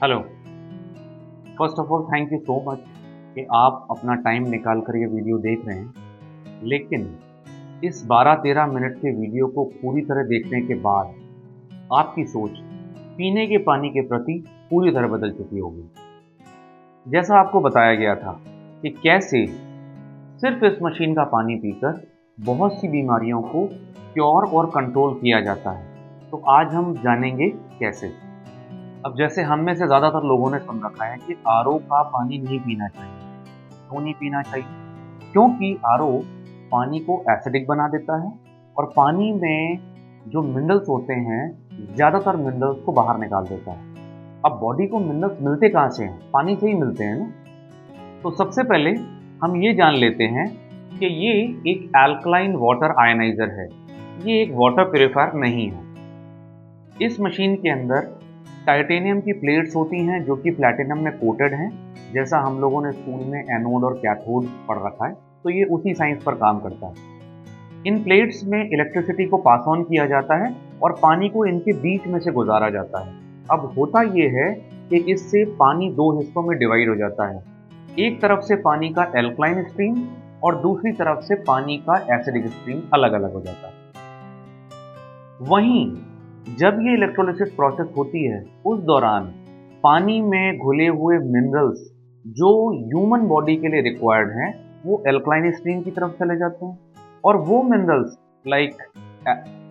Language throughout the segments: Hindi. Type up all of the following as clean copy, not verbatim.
Hello. First of all thank you so much कि आप अपना टाइम निकाल कर ये वीडियो देख रहे हैं। लेकिन इस 12-13 मिनट के वीडियो को पूरी तरह देखने के बाद आपकी सोच पीने के पानी के प्रति पूरी तरह बदल चुकी होगी। जैसा आपको बताया गया था कि कैसे सिर्फ इस मशीन का पानी पीकर बहुत सी बीमारियों को क्योर और कंट्रोल किया जाता है। तो आज हम जानेंगे कैसे। अब जैसे हम में से ज़्यादातर लोगों ने सुन रखा है कि आरओ का पानी नहीं पीना चाहिए। क्यों नहीं पीना चाहिए? क्योंकि आरओ पानी को एसिडिक बना देता है और पानी में जो मिनरल्स होते हैं, ज़्यादातर मिनरल्स को बाहर निकाल देता है। अब बॉडी को मिनरल्स मिलते कहाँ से हैं? पानी से ही मिलते हैं ना। तो सबसे पहले हम ये जान लेते हैं कि ये एक अल्कलाइन वाटर आयनाइजर है। ये एक वाटर प्यूरिफायर नहीं है। इस मशीन के अंदर टाइटेनियम की प्लेट्स होती हैं जो कि प्लैटिनम में कोटेड हैं। जैसा हम लोगों ने स्कूल में एनोड और कैथोड पढ़ रखा है, तो ये उसी साइंस पर काम करता है। इन प्लेट्स में इलेक्ट्रिसिटी को पास ऑन किया जाता है और पानी को इनके बीच में से गुजारा जाता है। अब होता ये है कि इससे पानी दो हिस्सों में डिवाइड हो जाता है। एक तरफ से पानी का एल्कलाइन स्ट्रीम और दूसरी तरफ से पानी का एसिडिक स्ट्रीम अलग अलग हो जाता है। वहीं जब ये इलेक्ट्रोलिसिस प्रोसेस होती है, उस दौरान पानी में घुले हुए मिनरल्स जो ह्यूमन बॉडी के लिए रिक्वायर्ड हैं, वो एल्कलाइन स्ट्रीम की तरफ चले जाते हैं और वो मिनरल्स लाइक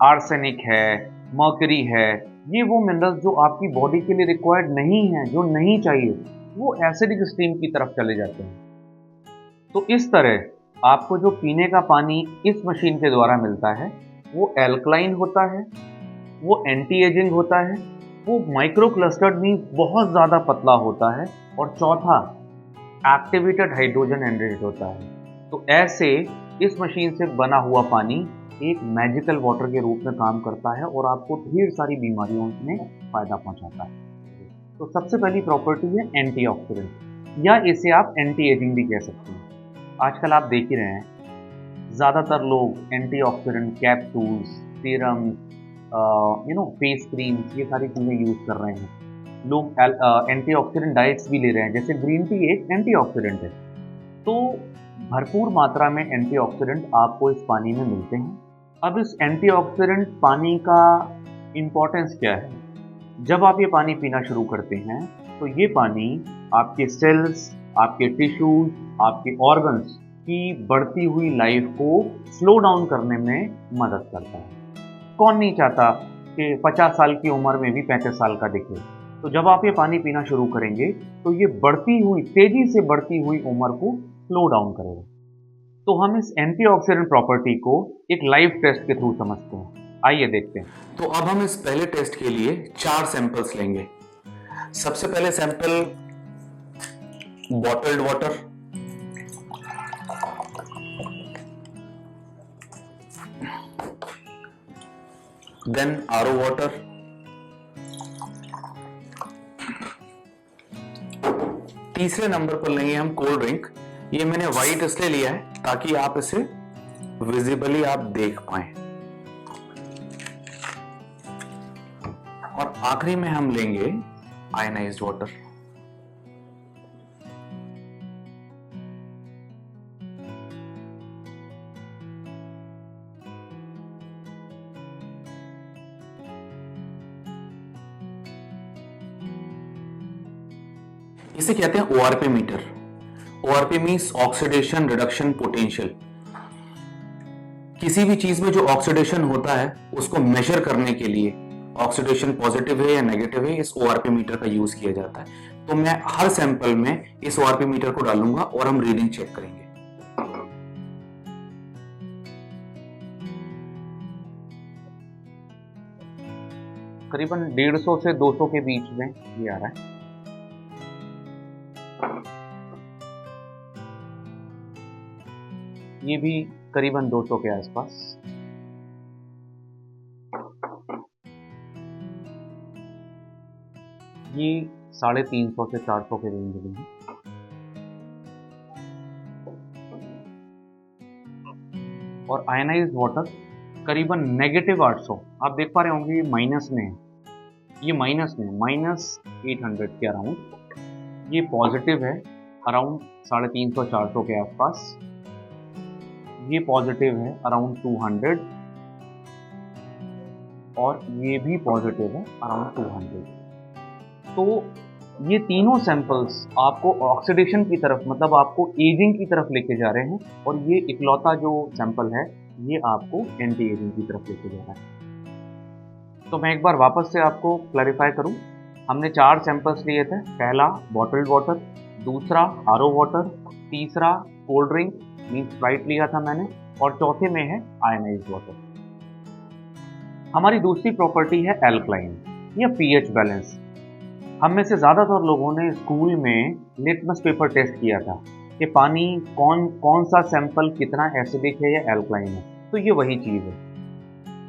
आर्सेनिक है, मर्क्यूरी है, ये वो मिनरल्स जो आपकी बॉडी के लिए रिक्वायर्ड नहीं हैं, जो नहीं चाहिए, वो एसिडिक स्ट्रीम की तरफ चले जाते हैं। तो इस तरह आपको जो पीने का पानी इस मशीन के द्वारा मिलता है, वो एल्कलाइन होता है, वो एंटी एजिंग होता है, वो माइक्रो क्लस्टर्ड मीन्स बहुत ज़्यादा पतला होता है, और चौथा एक्टिवेटेड हाइड्रोजन एनरिच्ड होता है। तो ऐसे इस मशीन से बना हुआ पानी एक मैजिकल वाटर के रूप में काम करता है और आपको ढेर सारी बीमारियों में फ़ायदा पहुंचाता है। तो सबसे पहली प्रॉपर्टी है एंटीऑक्सीडेंट, या इसे आप एंटी एजिंग भी कह सकते हैं। आजकल आप देख ही रहे हैं, ज़्यादातर लोग antioxidant capsules, serum, face creams, ये सारी चीज़ें यूज़ कर रहे हैं। लोग एंटीऑक्सीडेंट डाइट्स भी ले रहे हैं, जैसे ग्रीन टी एक एंटीऑक्सीडेंट है। तो भरपूर मात्रा में एंटीऑक्सीडेंट आपको इस पानी में मिलते हैं। अब इस एंटीऑक्सीडेंट पानी का इम्पोर्टेंस क्या है? जब आप ये पानी पीना शुरू करते हैं, तो ये पानी आपके सेल्स, आपके टिश्यूज, आपके ऑर्गन्स की बढ़ती हुई लाइफ को स्लो डाउन करने में मदद करता है। कौन नहीं चाहता कि 50 साल की उम्र में भी 35 साल का दिखे? तो जब आप ये पानी पीना शुरू करेंगे, तो ये तेजी से बढ़ती हुई उम्र को स्लो डाउन करेगा। तो हम इस एंटीऑक्सीडेंट प्रॉपर्टी को एक लाइव टेस्ट के थ्रू समझते हैं। आइए देखते हैं। तो अब हम इस पहले टेस्ट के लिए 4 सैंपल्स लेंगे। सबसे पहले sample bottled water, then RO water, तीसरे नंबर पर लेंगे हम कोल्ड ड्रिंक। ये मैंने व्हाइट इसलिए लिया है ताकि आप इसे विजिबली आप देख पाए। और आखिरी में हम लेंगे आयनाइज्ड वाटर। इसे कहते हैं ORP meter. ORP means oxidation reduction potential. किसी भी चीज में जो ऑक्सीडेशन होता है उसको मेजर करने के लिए ऑक्सीडेशन पॉजिटिव है या नेगेटिव है, इस ओआरपी मीटर का यूज किया जाता है। तो मैं हर सैंपल में इस ओआरपी मीटर को डालूंगा और हम रीडिंग चेक करेंगे। करीबन 150 से 200 के बीच में ये आ रहा है। ये भी करीबन 200 के आसपास। ये 350 से 400 के रेंज में है। और आयनाइज्ड वाटर करीबन -800, आप देख पा रहे होंगे ये माइनस में है। ये माइनस में, -800 के अराउंड। ये पॉजिटिव है अराउंड 350-400 के आसपास। ये पॉजिटिव है अराउंड 200 और ये भी पॉजिटिव है अराउंड 200। तो ये तीनों सैंपल्स आपको ऑक्सीडेशन की तरफ, मतलब आपको एजिंग की तरफ लेके जा रहे हैं, और ये इकलौता जो सैंपल है ये आपको एंटी एजिंग की तरफ लेके जा रहा है। तो मैं एक बार वापस से आपको क्लैरिफाई करूं, हमने 4 सैंपल्स लिए थे। पहला बॉटल्ड वाटर, दूसरा आरओ वाटर, तीसरा कोल्ड ड्रिंक मीन्स स्प्राइट लिया था मैंने, और चौथे में है आयनाइज्ड वाटर। हमारी दूसरी प्रॉपर्टी है एल्कलाइन या पीएच बैलेंस। हम में से ज़्यादातर लोगों ने स्कूल में लिटमस पेपर टेस्ट किया था कि पानी कौन सा सैंपल कितना एसिडिक है या एल्कलाइन है। तो ये वही चीज़ है।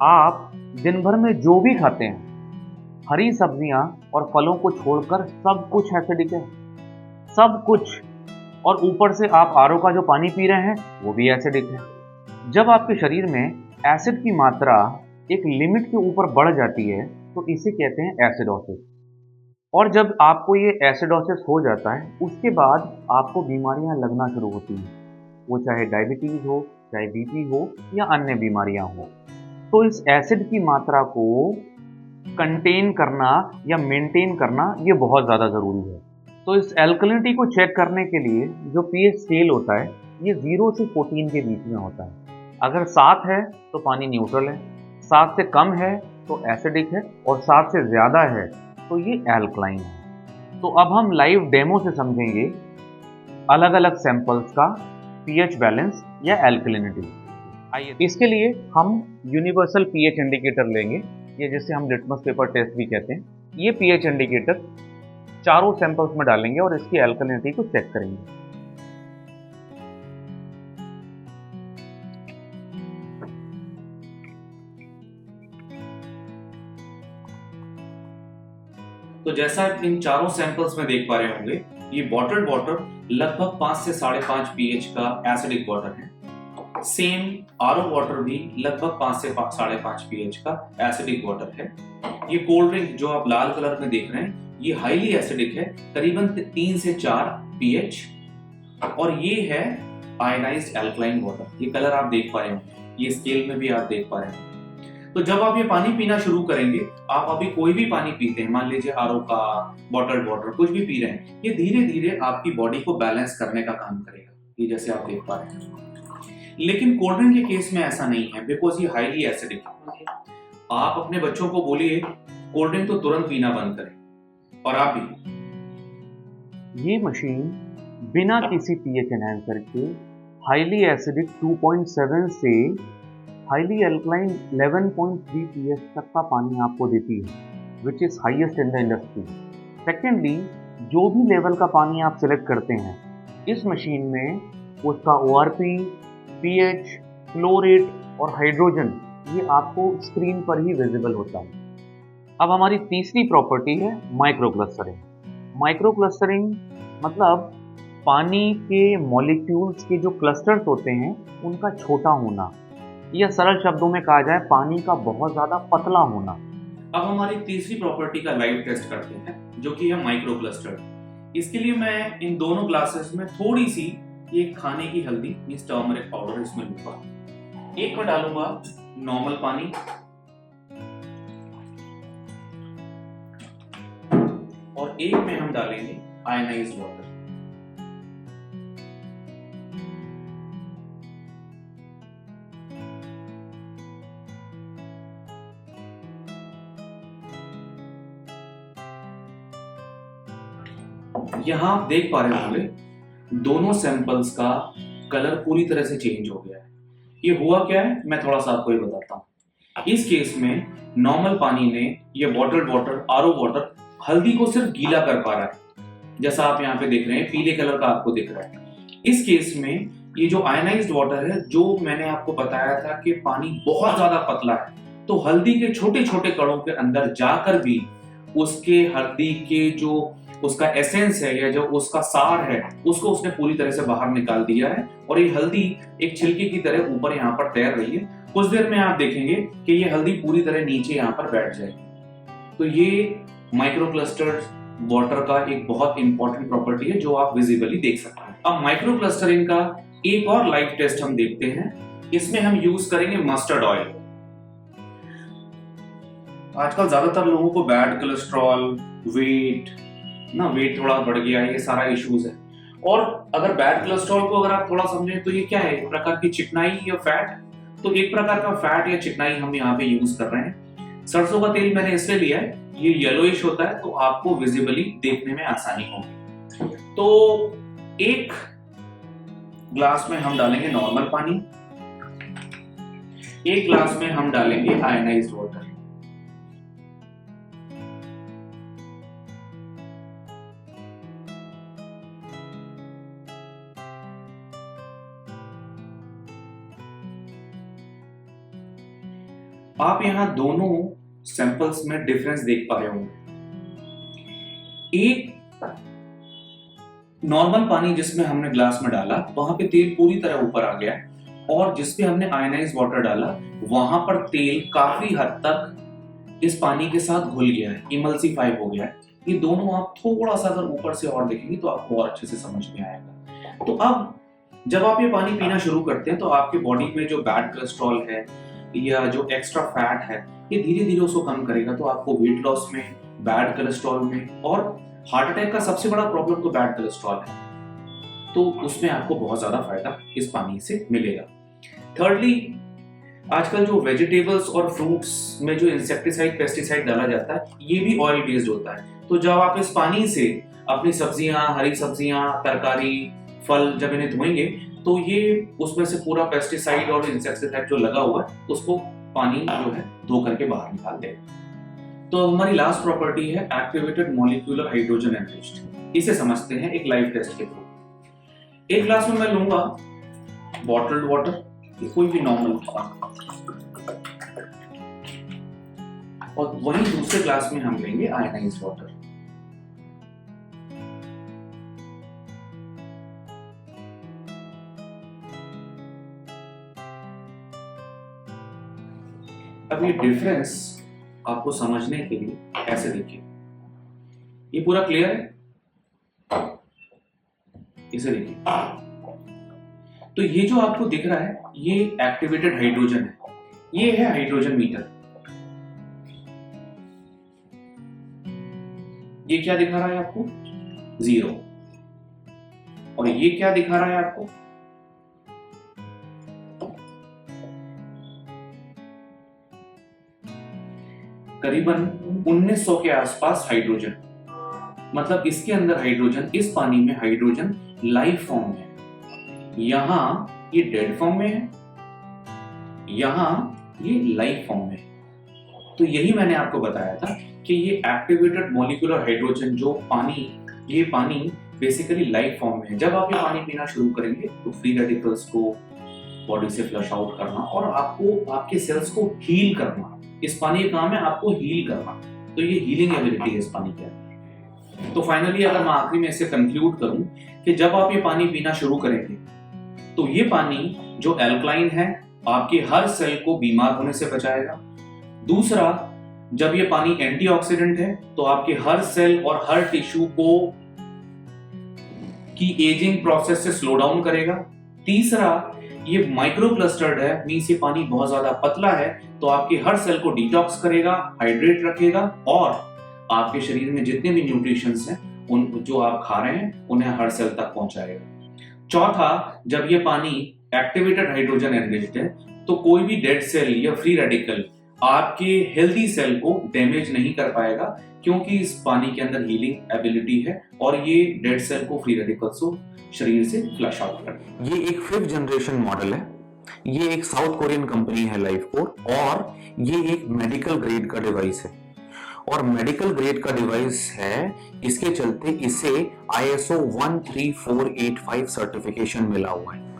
आप दिन भर में जो भी खाते हैं, हरी सब्जियां और फलों को छोड़कर सब कुछ एसिडिक है, सब कुछ। और ऊपर से आप आरओ का जो पानी पी रहे हैं वो भी एसिडिक है। जब आपके शरीर में एसिड की मात्रा एक लिमिट के ऊपर बढ़ जाती है तो इसे कहते हैं एसिडोसिस। और जब आपको ये एसिडोसिस हो जाता है उसके बाद आपको बीमारियां लगना शुरू होती हैं, वो चाहे डायबिटीज़ हो, चाहे बीपी हो या अन्य बीमारियां हो। तो इस एसिड की मात्रा को कंटेन करना या मेंटेन करना ये बहुत ज़्यादा ज़रूरी है। तो इस एल्कलिनिटी को चेक करने के लिए जो पीएच स्केल होता है ये 0 से 14 के बीच में होता है। अगर 7 है तो पानी न्यूट्रल है, 7 से कम है तो एसिडिक है, और 7 से ज़्यादा है तो ये एल्कलाइन है। तो अब हम लाइव डेमो से समझेंगे अलग अलग सैंपल्स का पीएच बैलेंस या एल्कलिनिटी। आइए, इसके लिए हम यूनिवर्सल पीएच इंडिकेटर लेंगे, ये जिसे हम लिटमस पेपर टेस्ट भी कहते हैं। ये पीएच इंडिकेटर चारों सैंपल्स में डालेंगे और इसकी एल्कलिनिटी को चेक करेंगे। तो जैसा इन चारों सैंपल्स में देख पा रहे होंगे, ये बॉटल्ड वाटर लगभग 5 से 5.5 पीएच का एसिडिक वाटर है। सेम आरओ वाटर भी लगभग 5 से 5.5 पीएच का एसिडिक वाटर है। ये कोल्ड ड्रिंक जो आप लाल कलर में देख रहे हैं ये हाईली एसिडिक है, करीबन 3 से 4 पीएच, और ये है आयनाइज्ड एल्कलाइन वाटर। ये कलर आप देख पा रहे हैं, ये स्केल में भी आप देख पा रहे हैं। तो जब आप ये पानी पीना शुरू करेंगे, आप अभी कोई भी पानी पीते हैं, मान लीजिए आरओ का, बॉटल्ड वाटर, कुछ भी पी रहे हैं, ये धीरे धीरे आपकी बॉडी को बैलेंस करने का काम करेगा, ये जैसे आप देख पा रहे हैं। लेकिन कोल्ड ड्रिंक के केस में ऐसा नहीं है, बिकॉज ये हाईली एसिडिक है। आप अपने बच्चों को बोलिए कोल्ड ड्रिंक तो तुरंत पीना बंद करें, और आप भी। ये मशीन बिना किसी पीएच एनहांसर के हाईली एसिडिक 2.7 से हाईली एल्कलाइन 11.3 पीएच तक का पानी आपको देती है, which is highest in the industry. Secondly, जो भी लेवल का पानी आप सिलेक्ट करते हैं इस मशीन में, उसका ओआरपी, पीएच, फ्लो रेट और हाइड्रोजन ये आपको स्क्रीन पर ही विजिबल होता है। अब हमारी तीसरी प्रॉपर्टी है माइक्रो क्लस्टरिंग। माइक्रो क्लस्टरिंग मतलब पानी के मॉलिक्यूल्स के जो क्लस्टर्स होते हैं उनका छोटा होना, या सरल शब्दों में कहा जाए पानी का बहुत ज़्यादा पतला होना। अब हमारी तीसरी प्रॉपर्टी का लाइव टेस्ट करते हैं, जो कि है माइक्रो क्लस्टर। इसके लिए मैं इन दोनों ग्लासेस में थोड़ी सी ये खाने की हल्दी मींस टर्मरिक पाउडर इसमें लूंगा। एक में डालूंगा नॉर्मल पानी, और एक में हम डालेंगे आयनाइज्ड वाटर। यहां आप देख पा रहे होंगे दोनों सैंपल्स का कलर पूरी तरह से चेंज हो गया है। ये हुआ क्या है, मैं थोड़ा सा आपको ये बताता हूं। इस केस में नॉर्मल पानी ने, ये बॉटल्ड वाटर, आरओ वाटर, हल्दी को सिर्फ गीला कर पा रहा है, जैसा आप यहाँ पे देख रहे हैं, पीले कलर का आपको दिख रहा है। इस केस में ये जो आयनाइज्ड वाटर है, जो मैंने आपको बताया था कि पानी बहुत ज्यादा पतला है, तो हल्दी के छोटे छोटे कणों के अंदर जाकर भी उसके हल्दी के जो उसका एसेंस है या जो उसका सार है उसको उसने पूरी तरह से बाहर निकाल दिया है, और ये हल्दी एक छिलके की तरह ऊपर यहाँ पर तैर रही है। कुछ देर में आप देखेंगे कि ये हल्दी पूरी तरह नीचे यहाँ पर बैठ जाएगी। तो ये माइक्रो क्लस्टर्ड वाटर का एक बहुत इंपॉर्टेंट प्रॉपर्टी है जो आप विजिबली देख सकते हैं। अब माइक्रो क्लस्टरिंग का एक और लाइव टेस्ट हम देखते हैं। इसमें हम यूज करेंगे मस्टर्ड ऑयल। आजकल ज्यादातर लोगों को बैड कोलेस्ट्रॉल, वेट थोड़ा बढ़ गया, ये सारा इश्यूज है। और अगर बैड कोलेस्ट्रॉल को अगर आप थोड़ा समझें तो ये क्या है, एक प्रकार की चिकनाई या फैट। तो एक प्रकार का फैट या चिकनाई हम यहाँ पे यूज कर रहे हैं। सरसों का तेल मैंने इसलिए लिया है, ये येलोइश होता है तो आपको विजिबली देखने में आसानी होगी। तो एक ग्लास में हम डालेंगे नॉर्मल पानी, एक ग्लास में हम डालेंगे आयनाइज्ड वाटर। आप यहां दोनों सैंपल्स में डिफरेंस देख पा रहे होंगे। एक नॉर्मल पानी जिसमें हमने ग्लास में डाला, वहां पे तेल पूरी तरह ऊपर आ गया, और जिसपे हमने आयनाइज्ड वाटर डाला, वहां पर तेल काफी हद तक इस पानी के साथ घुल गया है, इमल्सिफाई हो गया है। ये दोनों आप थोड़ा सा अगर ऊपर से और देखेंगे तो आपको और अच्छे से समझ में आएगा। तो अब जब आप ये पानी पीना शुरू करते हैं तो आपके बॉडी में जो बैड कोलेस्ट्रॉल है या जो एक्स्ट्रा फैट है, ये धीरे धीरे उसको कम करेगा। तो आपको वेट लॉस में, बैड कोलेस्ट्रॉल में, और हार्ट अटैक का सबसे बड़ा प्रॉब्लम तो बैड कोलेस्ट्रॉल है, तो उसमें आपको बहुत ज्यादा फायदा इस पानी से मिलेगा। थर्डली, आजकल जो वेजिटेबल्स और फ्रूट्स में जो इंसेक्टिसाइड, पेस्टिसाइड डाला जाता है, ये भी ऑयल बेस्ड होता है। तो जब आप इस पानी से अपनी सब्जियां, हरी सब्जियां, तरकारी, फल जब इन्हें धोएंगे तो ये उसमें से पूरा पेस्टिसाइड और इंसेक्टिसाइड जो लगा हुआ है उसको पानी जो है धो करके बाहर निकाल देगा। तो हमारी लास्ट प्रॉपर्टी है एक्टिवेटेड मॉलिक्यूलर हाइड्रोजन एनरिच्ड। इसे समझते हैं एक लाइव टेस्ट के थ्रू। एक ग्लास में मैं लूंगा बॉटल्ड वाटर, कोई भी नॉर्मल वाटर, और वहीं दूसरे ग्लास में हम लेंगे आयनाइज्ड वाटर। अब ये डिफरेंस आपको समझने के लिए ऐसे देखिए, ये पूरा क्लियर है, इसे देखिए। तो ये जो आपको दिख रहा है ये एक्टिवेटेड हाइड्रोजन है, ये है हाइड्रोजन मीटर। ये क्या दिखा रहा है आपको? 0। और ये क्या दिखा रहा है आपको? करीबन 1900 के आसपास हाइड्रोजन। मतलब इसके अंदर हाइड्रोजन, इस पानी में हाइड्रोजन लाइव फॉर्म में है। यहां ये डेड फॉर्म में है, यहां ये लाइव फॉर्म में है। तो यही मैंने आपको बताया था कि ये एक्टिवेटेड मॉलिक्यूलर हाइड्रोजन जो पानी, ये पानी बेसिकली लाइव फॉर्म में है। जब आप ये पानी पीना शुरू करेंगे तो फ्री रेडिकल्स को बॉडी से फ्लश आउट करना और आपको आपके सेल्स को हील करना, इस पानी का काम है आपको हील करना। तो ये हीलिंग एबिलिटी है इस पानी के अंदर। तो फाइनली अगर मैं आखिरी में इसे कंक्लूड करूं कि जब आप ये पानी पीना शुरू करेंगे तो ये पानी जो एल्कलाइन है आपके हर सेल को बीमार होने से बचाएगा। दूसरा, जब ये पानी एंटीऑक्सीडेंट है तो आपके हर सेल और हर टिश्यू को की एजिंग प्रोसेस से स्लो डाउन करेगा। तीसरा, ये माइक्रो क्लस्टर्ड है, मींस ये पानी बहुत ज्यादा पतला है तो आपके हर सेल को डिटॉक्स करेगा, हाइड्रेट रखेगा और आपके शरीर में जितने भी न्यूट्रिशंस हैं उन जो आप खा रहे हैं उन्हें हर सेल तक पहुंचाएगा। चौथा, जब ये पानी एक्टिवेटेड हाइड्रोजन एनरिच्ड है तो कोई भी डेड सेल या फ्री रेडिकल आपके हेल्दी सेल को डैमेज नहीं कर पाएगा, क्योंकि इस पानी के अंदर हीलिंग एबिलिटी है और ये डेड सेल को, फ्री रेडिकल्स को शरीर से फ्लश आउट करता है। ये एक 5th जनरेशन मॉडल है। ये एक साउथ कोरियन कंपनी है लाइफकोर, और ये एक मेडिकल ग्रेड का डिवाइस है। और मेडिकल ग्रेड का डिवाइस है, इसके चलते इसे ISO 13485 सर्टिफिकेशन मिला हुआ है।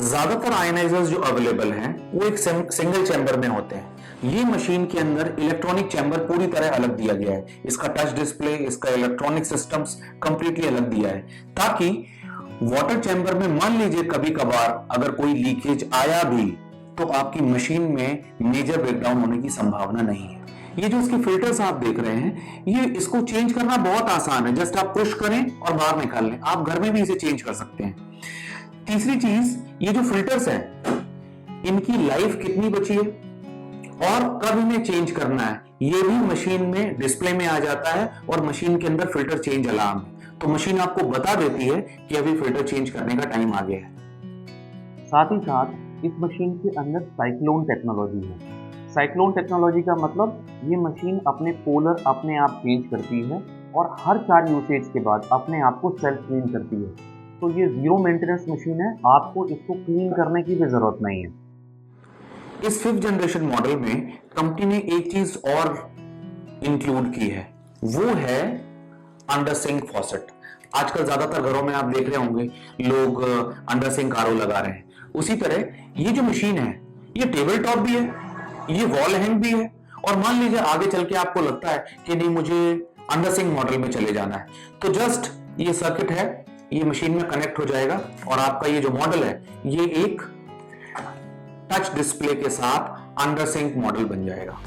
ज्यादातर आयनाइजर्स जो अवेलेबल हैं वो एक सिंगल चैम्बर में होते हैं। ये मशीन के अंदर इलेक्ट्रॉनिक चैम्बर पूरी तरह अलग दिया गया है। इसका टच डिस्प्ले, इसका इलेक्ट्रॉनिक सिस्टम्स कंप्लीटली अलग दिया है, ताकि वाटर चैम्बर में मान लीजिए कभी कभार अगर कोई लीकेज आया भी तो आपकी मशीन में मेजर ब्रेकडाउन होने की संभावना नहीं है। ये जो इसके फिल्टर्स आप देख रहे हैं, ये इसको चेंज करना बहुत आसान है। जस्ट आप पुश करें और बाहर निकाल लें। आप घर में भी इसे चेंज कर सकते हैं। तीसरी चीज, ये जो फिल्टर्स हैं, इनकी लाइफ कितनी बची है और कब इन्हें चेंज करना है, ये भी मशीन में डिस्प्ले में आ जाता है और मशीन के अंदर फिल्टर चेंज अलार्म है। तो मशीन आपको बता देती है कि अभी फिल्टर चेंज करने का टाइम आ गया है। साथ ही साथ इस मशीन के अंदर साइक्लोन टेक्नोलॉजी है। साइक्लोन टेक्नोलॉजी का मतलब ये मशीन अपने पोलर अपने आप चेंज करती है और हर 4 यूसेज के बाद अपने आप को सेल्फ क्लीन करती है। तो ये जीरो मेंटेनेंस मशीन है, आपको इसको क्लीन करने की भी जरूरत नहीं है। इस 5th जनरेशन मॉडल में कंपनी ने एक चीज और इंक्लूड की है, वो है अंडर सिंक फॉसेट। आजकल ज्यादातर घरों में आप देख रहे होंगे लोग अंडर सिंक आरओ लगा रहे हैं। उसी तरह ये जो मशीन है, ये टेबल टॉप भी है, ये वॉल हैंग भी है। और मान लीजिए आगे चल के आपको लगता है कि नहीं, मुझे अंडर सिंक मॉडल में चले जाना है, तो जस्ट ये सर्किट है, ये मशीन में कनेक्ट हो जाएगा और आपका ये जो मॉडल है, ये एक टच डिस्प्ले के साथ अंडर सिंक मॉडल बन जाएगा।